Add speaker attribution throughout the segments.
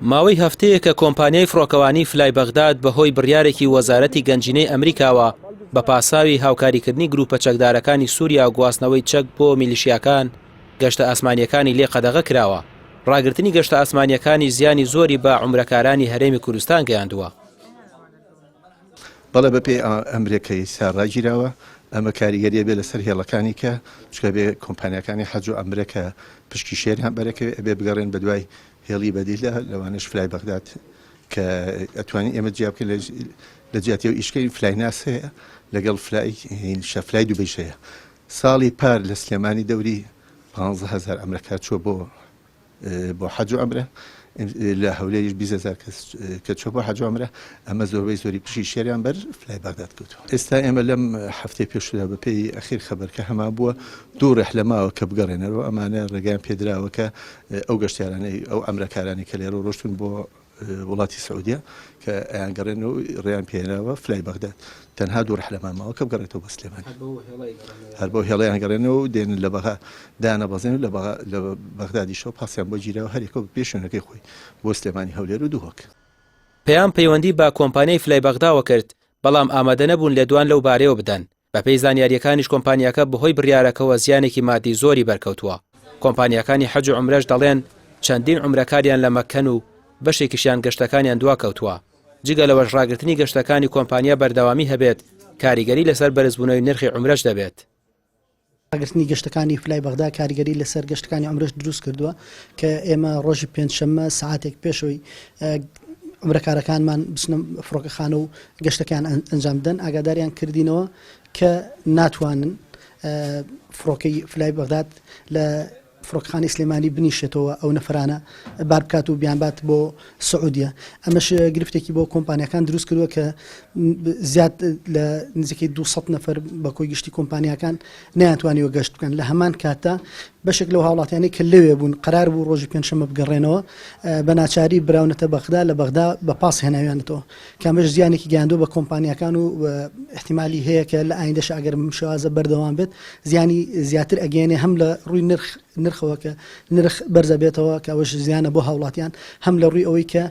Speaker 1: ماوەی هەفتەیە کە کۆمپانیای فڕۆکەوانی فلای بەغداد بەهۆی بڕیارێکی وەزارەتی گەنجینەی ئەمریکاوە بە پاساوی هاوکاریکردنی گروپە چەکدارەکانی سووریا و گواستنەوەی چەک بۆ میلیشیاکان گەشتە ئاسمانیەکانی لێ قەدەغە کراوە. ڕاگررتنی گەشتە ئاسمانیەکانی زیانی زۆری بە عومرەکارانی هەرێمی کوردستان گەیاندووە.
Speaker 2: بەڵێ بەپێی ئەمریکای ساڕاگیراوە ئەمە کاریگەریە بێ لەسەر هێڵەکانی کە چکە بێ کۆمپانیەکانی حەج و ئەمریکا پشکی شێریان بەرەکە ئەبێ بگەڕێن بە دوای هێڵی بەدیلە لەوانش فلای بەغداد کە ئەتوانی ئێمە جیابکە لە جیاتی و ئیشکەی فلای ناس هەیە لەگەڵ فلای دووبەیش هەیە. ساڵی پار لە سلێمانی دەوری 15,000 ئەمریکا چۆ بۆ حەج و ئەمرە لە هەولێریش 20,000 کە چۆ بۆ حەج و ئەمرە ئەمە زۆربەی زۆری پشی شێریان بەر فلای بەغداد کەوتووە. ئێستا ئێمە لەم هەفتەی پێشودا بەپێی ئەخیر خەبەرکە هەما بووە دوو ڕێحلەماوە کە بگەڕێنەرەوە ئەمانە ڕێگەیان پێدراوە کە ئەو گەشتیارانەی ئەو ئەمریکارانی کە لێرە ڕۆشتون بۆ وڵاتی سعودیە کە ئەیان و ڕێیان پێێنەوە فلای بەغداد تەنها دوو ڕێحلەماماوە کە بگەڕێتەوە بە سلێمانی هەر بۆ هێڵەیان گەڕێنەوە و دێن لە بەغا دانەبەزێن و لە بەغدادیشەوە پاسیان بۆ گیراوە هەرێکەوە پێشوێنەکەی خۆی بۆ سلێمانی هەولێر و دووهۆک.
Speaker 1: پێیان پەیوەندی بە کۆمپانیای فلای بەغداوە کرد بەڵام ئامادە نەبوون لە دوان لەو بارەیەوە بدەن. بەپێی زانیاریەکانیش کۆمپانیاکە بەهۆی بڕیارەکەەوە زیانێکی مادی زۆری بەرکەوتووە. کۆمپانیەکانی حەج و عومرەش دەڵێن چەندین عومرەکاریان لە مەکەن و بەشێکیشیان گەشتەکانیان دوا کەوتووە. جگە لەوەش ڕاگررتنی گەشتەکانی کۆمپانیا بەردەوامی هەبێت کاریگەری لەسەر بەرزبوونەوەی نرخی عومرەش دەبێت.
Speaker 3: ڕاگررتنی گەشتەکانی فلای بەغدا کاریگەری لەسەر گەشتەکانی عومرەش دروست کردووە کە ئێمە ڕۆژی پێنجشەممە سعاتێک پێشەوەی عومرەکارەکانمان بچنە فڕۆکەخانە و گەشتەکان ئەنجام بدەن ئاگاداریان کردینەوە کە ناتوانن فڕۆکەی فلای بەغداد لە فڕۆکەخانەی سلێمانی بنیشێتەوە ئەو نەفرانە بار بکات و بیانبات بۆ سعودیە. ئەمەش گرفتێکی بۆ کۆمپانیەکان دروست کردووە کە زیاد لە نزیکەی 200 نەفەر بە کۆی گشتی کۆمپانیەکان نەیانتوانیوە گەشت بکەن. لە هەمان کاتە بەشێک لەو هاوڵاتیانی کە لەوێ بوون قرار بوو ڕۆژی پێنجشەممە بگەڕێنەوە بە ناچاری براونەتە بەغدا لە بەغدا بە پاس هێناویانێتەوە کامەش زیانێکی گەیاندووە بە کۆمپانیەکان و احتیمالی هەیە کە لە ئایندەش ئەگەر شێوازە بەردەوام بێت زیانی زیاتر ئەگەێنێ هەم لە ڕووی نرخەوە کە نرخ بەرزە بێتەوە کە ئەوەش زیانە بۆ هاوڵاتیان هەم لە ڕووی ئەوەی کە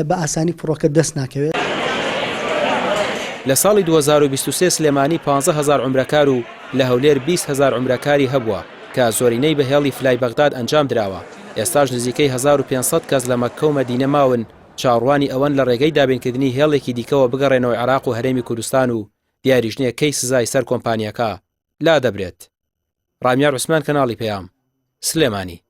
Speaker 3: بە ئاسانی فڕۆکە دەست ناکەوێت.
Speaker 1: لە ساڵی 2023 سلێمانی 15,000 عومرەکار و لە هەولێر 20,000 عومرەکاری هەبووە کە زۆرینەی بە هێڵی فلای بەغداد ئەنجام درراوە. ئێستاش نزیکەی 1500 کەس لە مەککە و مەدینە ماون چاڕوانی ئەوەن لە ڕێگەی دابینکردنی هێڵێکی دیکەوە بگەڕێنەوەی عێراق و هەرێمی کوردستان و دیاریژنیە کەی سزای سەر کۆمپانیەکە لا دەبرێت. ڕامیار عوسمان کەناڵی پەیام سلێمانی.